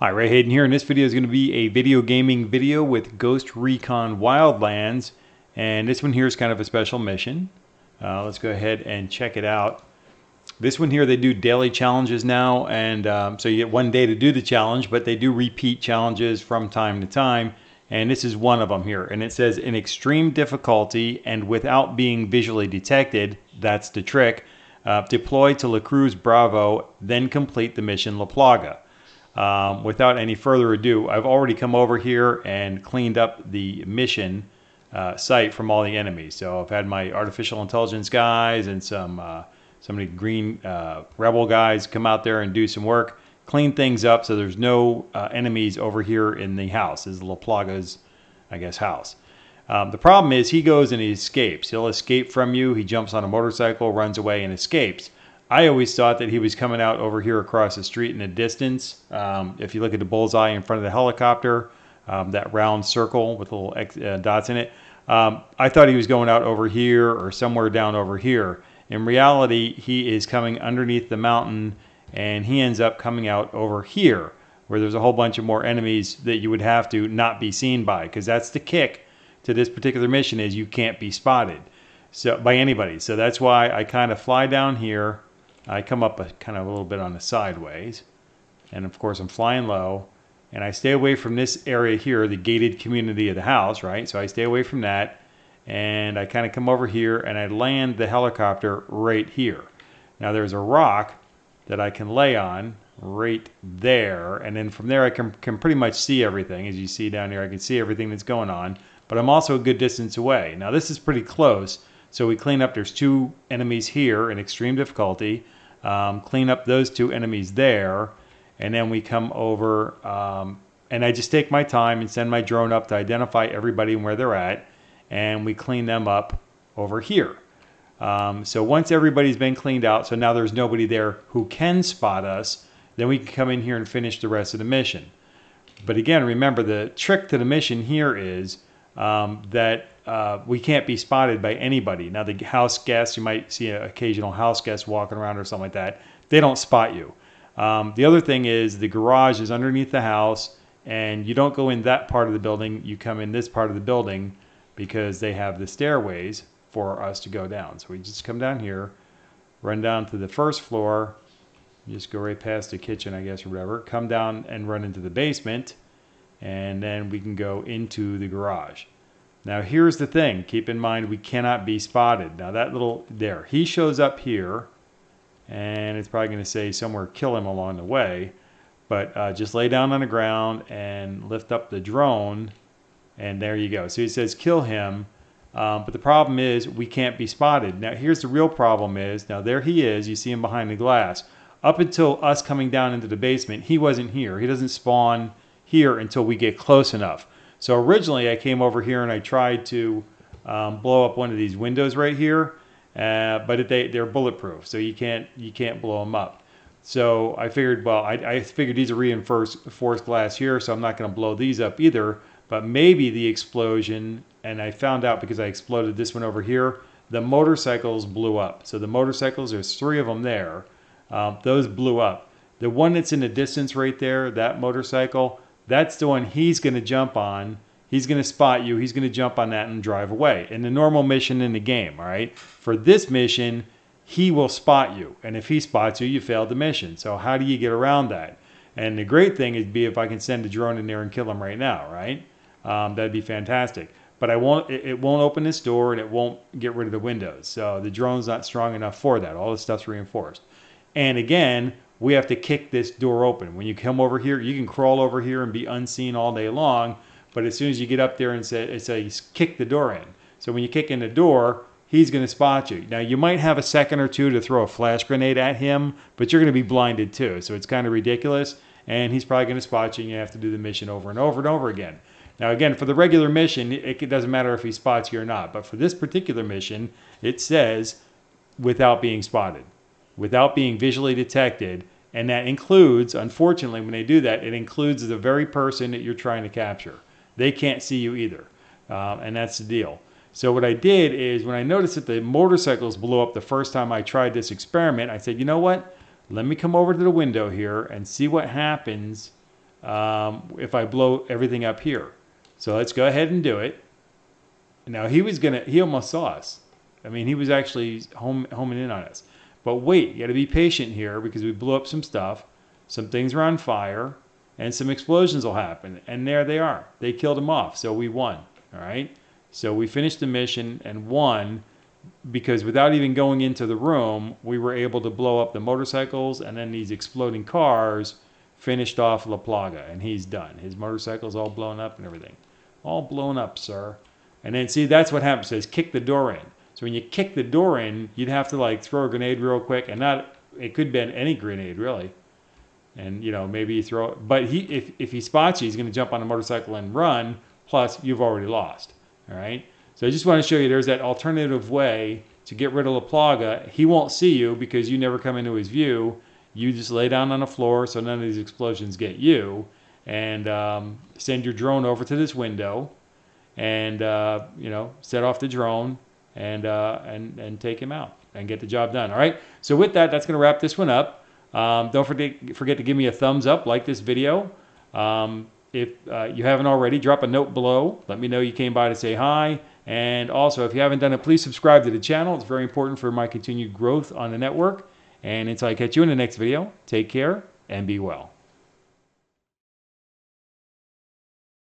Hi, Ray Hayden here, and this video is going to be a video gaming video with Ghost Recon Wildlands, and this one here is kind of a special mission. Let's go ahead and check it out. This one here, they do daily challenges now, and so you get one day to do the challenge, but they do repeat challenges from time to time, and this is one of them here. And it says, in extreme difficulty and without being visually detected, that's the trick, deploy to La Cruz Bravo, then complete the mission La Plaga. Without any further ado, I've already come over here and cleaned up the mission site from all the enemies. So I've had my artificial intelligence guys and some of green rebel guys come out there and do some work, clean things up so there's no enemies over here in the house. This is La Plaga's, I guess, house. The problem is he goes and he escapes. He'll escape from you. He jumps on a motorcycle, runs away, and escapes. I always thought that he was coming out over here across the street in the distance. If you look at the bullseye in front of the helicopter, that round circle with little dots in it, I thought he was going out over here or somewhere down over here. In reality, he is coming underneath the mountain, and he ends up coming out over here, where there's a whole bunch of more enemies that you would have to not be seen by, because that's the kick to this particular mission, is you can't be spotted by anybody. So that's why I kind of fly down here. I come up kind of a little bit on the sideways, and of course I'm flying low, and I stay away from this area here, the gated community of the house, right? So I stay away from that, and I kind of come over here and I land the helicopter right here. Now there's a rock that I can lay on right there, and then from there I can pretty much see everything. As you see down here, I can see everything that's going on, but I'm also a good distance away. Now this is pretty close, so we clean up. There's two enemies here in extreme difficulty. Clean up those two enemies there, and then we come over, and I just take my time and send my drone up to identify everybody and where they're at, and we clean them up over here. So once everybody's been cleaned out, so now there's nobody there who can spot us, then we can come in here and finish the rest of the mission. But again, remember, the trick to the mission here is that we can't be spotted by anybody. Now the house guests, you might see an occasional house guest walking around or something like that. They don't spot you. The other thing is the garage is underneath the house, and you don't go in that part of the building. You come in this part of the building because they have the stairways for us to go down. So we just come down here, run down to the first floor, just go right past the kitchen, I guess, or whatever, come down and run into the basement, and then we can go into the garage. Now here's the thing, keep in mind we cannot be spotted. Now that little, there, he shows up here, and it's probably going to say somewhere kill him along the way, but just lay down on the ground and lift up the drone, and there you go. So he says kill him, but the problem is we can't be spotted. Now here's the real problem is, now there he is, you see him behind the glass. Up until us coming down into the basement, he wasn't here. He doesn't spawn here until we get close enough. So originally I came over here and I tried to blow up one of these windows right here, but they're bulletproof, so you can't blow them up. So I figured, well, I figured these are reinforced glass here, so I'm not going to blow these up either. But maybe the explosion, and I found out because I exploded this one over here, the motorcycles blew up. So the motorcycles, there's three of them there. Those blew up. The one that's in the distance right there, that motorcycle, that's the one he's going to jump on. He's going to spot you. He's going to jump on that and drive away. In the normal mission in the game, all right? For this mission, he will spot you. And if he spots you, you failed the mission. So how do you get around that? And the great thing would be if I can send a drone in there and kill him right now, right? That'd be fantastic. But it won't open this door, and it won't get rid of the windows. So the drone's not strong enough for that. All this stuff's reinforced. And again, we have to kick this door open. When you come over here, you can crawl over here and be unseen all day long, but as soon as you get up there and say kick the door in. So when you kick in the door, he's going to spot you. Now you might have a second or two to throw a flash grenade at him, but you're going to be blinded too. So it's kind of ridiculous, and he's probably going to spot you, and you have to do the mission over and over and over again. Now again, for the regular mission, it doesn't matter if he spots you or not, but for this particular mission, it says without being spotted, without being visually detected. And that includes, unfortunately, when they do that, it includes the very person that you're trying to capture. They can't see you either, and that's the deal. So what I did is, when I noticed that the motorcycles blew up the first time I tried this experiment, I said, you know what? Let me come over to the window here and see what happens if I blow everything up here. So let's go ahead and do it. Now he almost saw us. I mean, he was actually homing in on us. But wait, you got to be patient here because we blew up some stuff. Some things are on fire and some explosions will happen. And there they are. They killed him off. So we won. All right. So we finished the mission and won because without even going into the room, we were able to blow up the motorcycles, and then these exploding cars finished off La Plaga, and he's done. His motorcycle's all blown up and everything. All blown up, sir. And then see, that's what happens. It says kick the door in. So when you kick the door in, you'd have to like throw a grenade real quick, and it could be any grenade really. And you know, maybe you throw it, but if he spots you, he's going to jump on a motorcycle and run. Plus, you've already lost. All right. So I just want to show you there's that alternative way to get rid of La Plaga. He won't see you because you never come into his view. You just lay down on the floor so none of these explosions get you, and send your drone over to this window, and you know, set off the drone and take him out and get the job done. All right. So with that, that's going to wrap this one up. Don't forget to give me a thumbs up, like this video. If you haven't already, drop a note below. Let me know you came by to say hi. And also, if you haven't done it, please subscribe to the channel. It's very important for my continued growth on the network. And until I catch you in the next video, take care and be well.